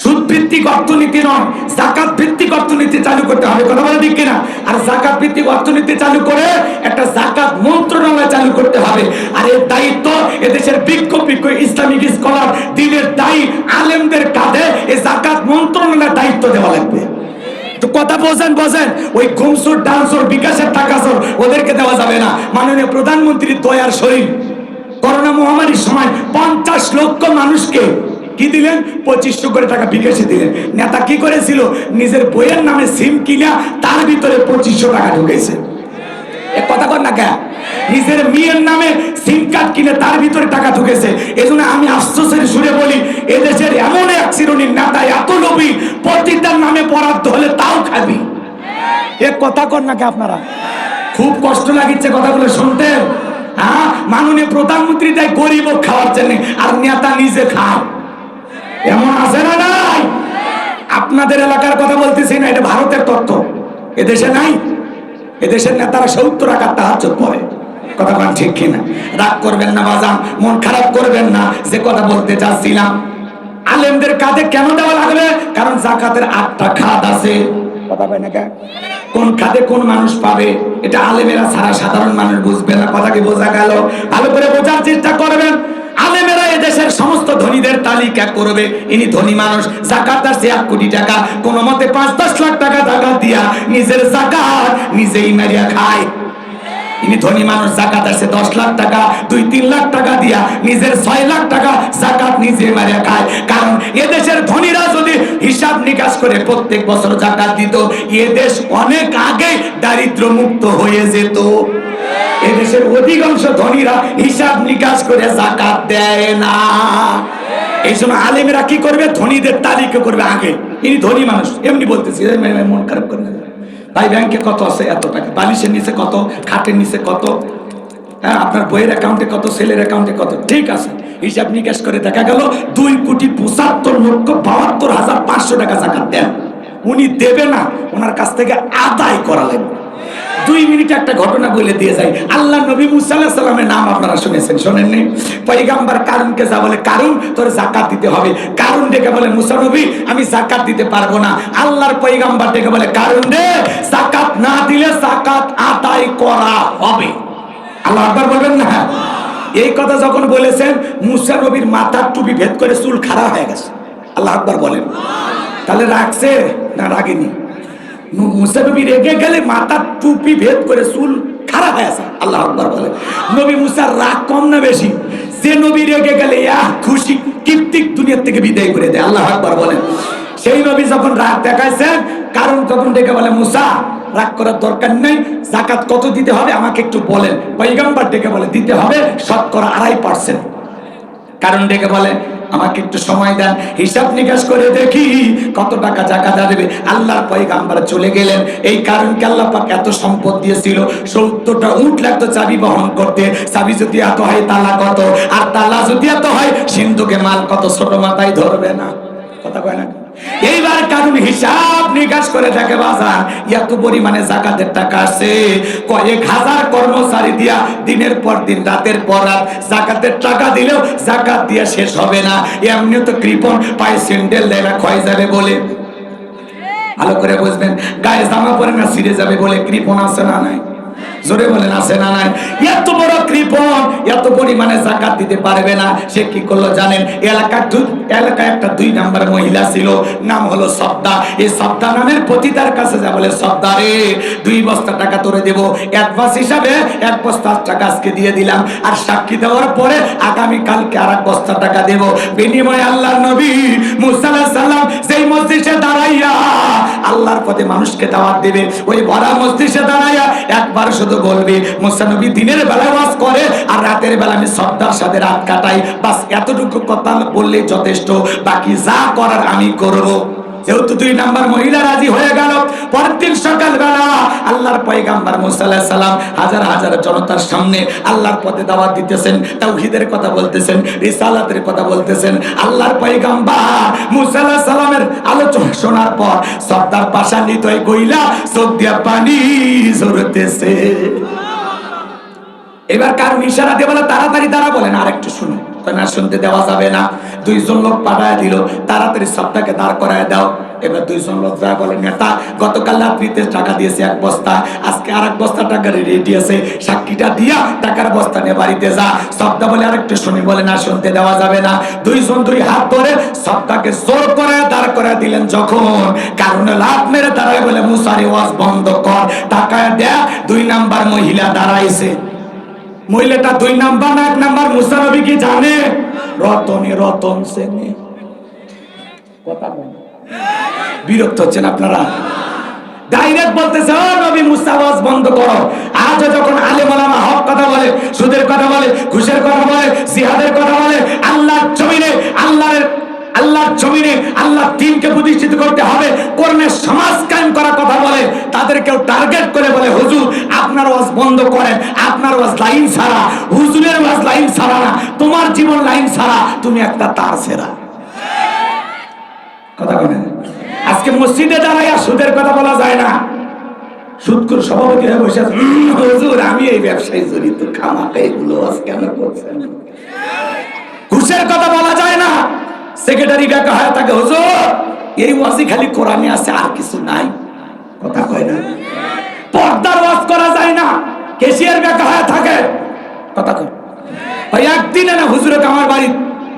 সুদ ভিত্তিক অর্থনীতি নয়, যাকাত ভিত্তিক অর্থনীতি চালু করতে হবে। কথা বলে ঠিক কিনা? আর যাকাত ভিত্তিক অর্থনীতি চালু করে একটা যাকাত মন্ত্রণালয় চালু করতে হবে। আর এর দায়িত্ব এদেশের বিজ্ঞ ইসলামিক স্কলার, দ্বীনের দায়ী আলেমদের কাঁধে এই যাকাত মন্ত্রণালয়ের দায়িত্ব দেওয়া লাগবে। তো কথা বোঝেন ওই ঘুমসুর ডান্সর বিকাশের টাকাসর ওদেরকে দেওয়া যাবে না। মাননীয় প্রধানমন্ত্রীর দয়ার শরীর করোনা মহামারীর সময় 50 লক্ষ মানুষকে কি দিলেন? 2500 করে টাকা বিকাশে দিলেন। নেতা কি করেছিল? নিজের বইয়ের নামে সিম কিনা তার ভিতরে 2500 টাকা ঢুকেছে। এ কথা কর না কে? নিজের মেয়ের নামে সিম কার্ড কিনে তার ভিতরে টাকা ঢুকেছে। এজন্য আমি আফসোসের সুরে বলি, এদেশের এমন এক শ্রেণীর নেতা এত লোভী, প্রতিটার নামে বরাদ্দ হলে তাও খাবি। এ কথা কর না কে? আপনারা খুব কষ্ট লাগিচ্ছে কথাগুলো শুনতে। হ্যাঁ, মাননীয় প্রধানমন্ত্রী তাই গরিব খাওয়ার জন্য, আর নেতা নিজে খায়। এমন আছে না নাই? আপনাদের এলাকার কথা বলতেছি না, এটা ভারতের তথ্য। এদেশে নাই। এদেশের নেতারা 70 টাকা তাহাজ্জুদ পড়ে। কথা বলেন ঠিক কিনা? রাগ করবেন না বাজান, মন খারাপ করবেন না। যে কথা বলতে চাচ্ছিলাম, আলেমদের কাঁধে কেন দেওয়া লাগবে? কারণ যাকাতের 8টা খাত আছে। কথা বলেন না? কোন খাতে কোন মানুষ পাবে এটা আলেমেরা ছাড়া সাধারণ মানুষ বুঝবে না। কথা কি বোঝা গেল? ভালো করে বোঝার চেষ্টা করবেন। আলেমেরা এদেশের সমস্ত ধনীদের তালিকা করবে। ইনি ধনী মানুষ, যাকাত আছে 1 কোটি টাকা, কোন মতে 5-10 লাখ টাকা যাকাত দিয়া নিজের যাকাত নিজেই মারিয়া খায়। ইনি ধনী মানুষ, যাকাত আছে 10 লাখ টাকা, 2-3 লাখ টাকা দিয়া নিজের 6 লাখ টাকা যাকাত নিজে মারিয়া খায়। কারণ এদেশের ধনীরা যদি হিসাব নিকাশ করে প্রত্যেক বছর যাকাত দিত, এদেশ অনেক আগে দারিদ্র মুক্ত হয়ে যেত। এদেশের অধিকাংশ ধনীরা হিসাব নিকাশ করে যাকাত দেয় না। এই জন্য আলেমেরা কি করবে? ধনীদের তালিকা করবে আগে। ইনি ধনী মানুষ, এমনি বলতেছি, মন খারাপ করে না ভাই। ব্যাংকে কত আছে? এত টাকা। বালিশের নিচে কত? খাটের নিচে কত? হ্যাঁ, আপনার বইয়ের অ্যাকাউন্টে কত? ছেলের অ্যাকাউন্টে কত? ঠিক আছে, হিসাব নিকাশ করে দেখা গেল 2,75,72,500 টাকা যাকাত দেন। উনি দেবে না, ওনার কাছ থেকে আদায় করা লাগবে। 2 মিনিটে একটা ঘটনা বলে দিয়ে যাই। আল্লাহ নবী মুসা আলাইহিস সালামের নাম আপনারা শুনেছেন, শোনেননি? পয়গম্বর কারুনকে যা বলে, কারুন তোর যাকাত দিতে হবে। কারুন ডেকে বলে, মুসা নবী আমি যাকাত দিতে পারবো না। আল্লাহর পয়গম্বর ডেকে বলে, কারুন রে যাকাত না দিলে যাকাত আদায় করা হবে। আল্লাহু আকবার বলবেন না? এই কথা যখন বলেছেন, মুসা নবীর মাথার টুপি ভেদ করে চুল খাড়া হয়ে গেছে। আল্লাহু আকবার বলেন। তাহলে রাখছে না রাগেনি? মুসা নবী রেগে গেলে মাথার টুপি ভেদ করে চুল খারাপ হয়ে আছে। আল্লাহু আকবার বলে। নবী মুসার রাগ কম না বেশি? যে নবী রেগে গেলে খুশি কীর্তিক দুনিয়া থেকে বিদায় করে দেয়। আল্লাহু আকবার বলেন। সেই নবী যখন রাগ দেখাইছেন, কারণ তখন ডেকে বলে, মুসা রাগ করার দরকার নেই, যাকাত কত দিতে হবে আমাকে একটু বলেন। পয়গম্বর ডেকে বলে, দিতে হবে 2.5%। কারণ ডেকে বলে, আমাকে একটু সময় দেন, হিসাব নিকাশ করে দেখি কত টাকা যাকাত দেবে। আল্লাহর পয়গম্বর চলে গেলেন। এই কারণকে আল্লাহ পাক এত সম্পদ দিয়েছিল, 70টা উট লাগতো চাবি বহন করতে। চাবি যদি এত হয় তালা কত, আর তালা যদি এত হয় সিন্ধুকে মাল কত, ছোট মাথায় ধরবে না। কথা কয় না? এইবার কারণ হিসাব নিকাশ করে দেখে বাজার এত পরিমাণে যাকাতের টাকা আছে, কয়েক হাজার কর্মচারী দিয়া দিনের পর দিন রাতের পর রাত যাকাতের টাকা দিলেও যাকাত দিয়া শেষ হবে না। এমনি তো কৃপণ পায়ে স্যান্ডেল দেয় না, ক্ষয় যাবে বলে। ভালো করে বুঝবেন, গায়ে জামা পরে না ছিঁড়ে যাবে বলে কৃপণ আছে না নাই? জোরে বলেন আছে না নাই? এত বড় কৃপণ এত পরিমাণে যাকাত দিতে পারবে না। সে কি করলো জানেন? এলাকায় একটা 2 নাম্বার মহিলা ছিল, নাম হলো সবদা। এই সবদা নামের পতিতার কাছে যা বলে, সবদা রে 2 বস্তা টাকা তোরে দেবো, অ্যাডভান্স হিসাবে 1 বস্তা টাকা আজকে দিয়ে দিলাম, আর সাক্ষী দেওয়ার পরে আগামী কালকে আর 1 বস্তা টাকা দেবো। বিনিময়ে আল্লাহর নবী মুসা আলাইহিস সালাম যেই মসজিদে দাঁড়াইয়া আল্লাহর পথে মানুষকে দাওয়াত দেবে, ওই ভরা মসজিদে দাঁড়াইয়া একবার শুধু বলবে, মুসা নবী দিনের বেলা ওয়াজ করে আর রাতের বেলা আমি সবদার সাথে রাত কাটাই। বাস এতটুকু কথা বললে যথেষ্ট, বাকি যা করার আমি করব। যেহেতু 2 নাম্বার মহিলা রাজি হয়ে গেল, পরের দিন সকালবেলা আল্লাহর পয়গম্বর মুসা আলাইহিস সালাম হাজার হাজার জনতার সামনে আল্লাহর পথে দাওয়াত দিতেছেন, তাওহীদের কথা বলতেছেন, রিসালাতের কথা বলতেছেন। আল্লাহর পয়গম্বর মুসা আলাইহিস সালামের আলোচনা শোনার পর সবদার পাশান্বিত হয়ে গইলা চোখ দিয়া পানি ঝরতেছে। এবার কারণ ইশারা দিয়ে বলে, তাড়াতাড়ি দাঁড়া। বলেন আর একটু শুনুন, না শুনতে দেওয়া যাবে না। দুইজন লোক পাঠায় দিল, তাড়াতাড়ি সবটাকে দাঁড় করায় দাও। এবার দুইজন লোক যা বলে, নেতা গতকাল রাত্রিতে টাকা দিয়েছে 1 বস্তা, আজকে আর 1 বস্তা টাকা রেডি আছে, সাক্ষীটা দিয়া টাকার বস্তা নিয়ে বাড়িতে যা। সবটা বলে আরেকটু শুনি, বলে না শুনতে দেওয়া যাবে না। দুইজন 2 হাত ধরে সবটাকে জোর করে দাঁড় করে দিলেন। যখন কারণে লাভ মেরে দাঁড়ায় বলে, মুসার ওয়াজ বন্ধ কর, টাকা দেয়া। 2 নাম্বার মহিলা দাঁড়াইছে। মহিলাটা 2 নাম্বার না 1 নাম্বার মুসা নবী কি জানে? রতনে রতন সেনে। কথা বলেন, বিরক্ত হচ্ছেন আপনারা? ডাইরেক্ট বলতেছে, ও নবী মুসা ওয়াজ বন্ধ করো। আজ যখন আলেম ওলামা হক কথা বলে, সুদের কথা বলে, ঘুষের কথা বলে, জিহাদের কথা বলে, আল্লাহর জমিনে আল্লাহর জমিনে আল্লাহর দ্বীনকে প্রতিষ্ঠিত করতে হবে, কর্মের সমাজ কায়েম করার কথা বলে, তাদেরকেও টার্গেট করে বলে, হুজুর আপনার ওয়াজ বন্ধ করেন, আপনার ওয়াজ লাইন ছাড়া, হুজুরের ওয়াজ লাইন ছাড়া না, তোমার জীবন লাইন ছাড়া, তুমি একটা তার ছেড়া। কথা বলেন, আজকে মসজিদে দাঁড়াইয়া সুদের কথা বলা যায় না। সুদখোর সভাপতি হয়ে বসে আছে, হুজুর আমি এই ব্যবসায় জড়িত, খামাখা এগুলো ওয়াজ কেন করছেন? ঘুষের কথা বলা যায় না। সেক্রেটারি বেকা হয় তাকে, হুজুর এই ওয়াজই খালি কোরআনে আছে, আর কিছু নাই। কথা কয় না। পর্দার ওয়াজ করা যায় না, কেশিয়ার বেকা হয় থাকে। কথা কয়। ওই একদিনে না হুজুরকে আমার বাড়ি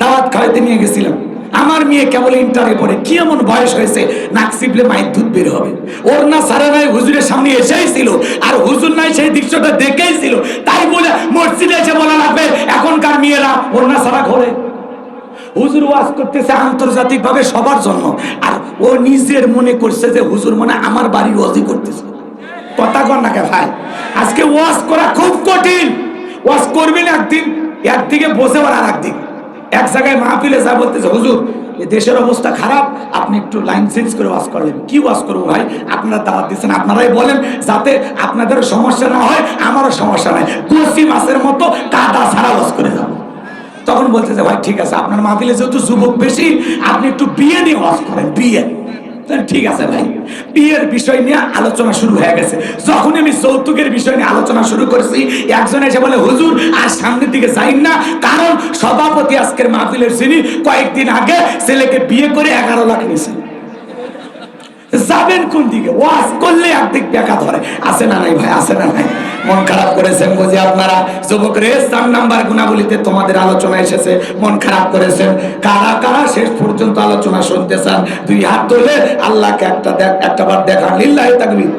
দাওয়াত খাওয়াইতে নিয়ে গেছিলাম। আমার মেয়ে কেবল ইন্টারে পড়ে, কি এমন বয়স হয়েছে নাক চিপলে মায়ের দুধ বের হবে। ওর না সারা নাই হুজুরের সামনে এসেই ছিল, আর হুজুর নাই সেই দৃশ্যটা দেখেই ছিল। তাই বলে মসজিদে এসে বলা লাগবে এখনকার মেয়েরা ওর না সারা ঘরে। হুজুর ওয়াজ করতেছে আন্তর্জাতিক ভাবে সবার জন্য, আর ও নিজের মনে করছে যে হুজুর মানে আমার বাড়ির ওয়াজই করতেছে। কথা কর না কে ভাই? আজকে ওয়াজ করা খুব কঠিন। ওয়াজ করবেন একদিকে বসে আর একদিক এক জায়গায় মাহফিলে যা বলতেছে, হুজুর দেশের অবস্থা খারাপ, আপনি একটু লাইন চেঞ্জ করে ওয়াজ করলেন। কি ওয়াজ করবো ভাই? আপনারা দাওয়াত দিচ্ছেন, আপনারাই বলেন, যাতে আপনাদেরও সমস্যা না হয়, আমারও সমস্যা নাই, কচি মাছের মতো কাদা ছাড়া ওয়াজ করে যাবো। তখন বলতেছে, ভাই ঠিক আছে, আপনার মাহফিলে যেহেতু যুবক বেশি, আপনি একটু বিয়ে নিয়ে ওয়াজ করেন। বিয়ে? ঠিক আছে ভাই। বিয়ের বিষয় নিয়ে আলোচনা শুরু হয়ে গেছে। যখন আমি যৌতুকের বিষয় নিয়ে আলোচনা শুরু করেছি, একজন এসে বলে, হুজুর আর সামনের দিকে যাই না, কারণ সভাপতি আজকের মাহফিলের যিনি কয়েকদিন আগে ছেলেকে বিয়ে করে 11 লাখ নিয়েছেন। যাবেন কোন দিকে? ওয়াজ করলে একদিক বেকা ধরে। আছে না নাই ভাই? আছে না নাই? মন খারাপ করেছেন বুঝি আপনারা? যুবক রে, 4 নাম্বার গুণাবলীতে তোমাদের আলোচনা এসেছে, মন খারাপ করেছেন। কারা কারা শেষ পর্যন্ত আলোচনা শুনতে চান? 2 হাত তুলে আল্লাহকে একটাবার দেখান। লিল্লাহি তাকবীর।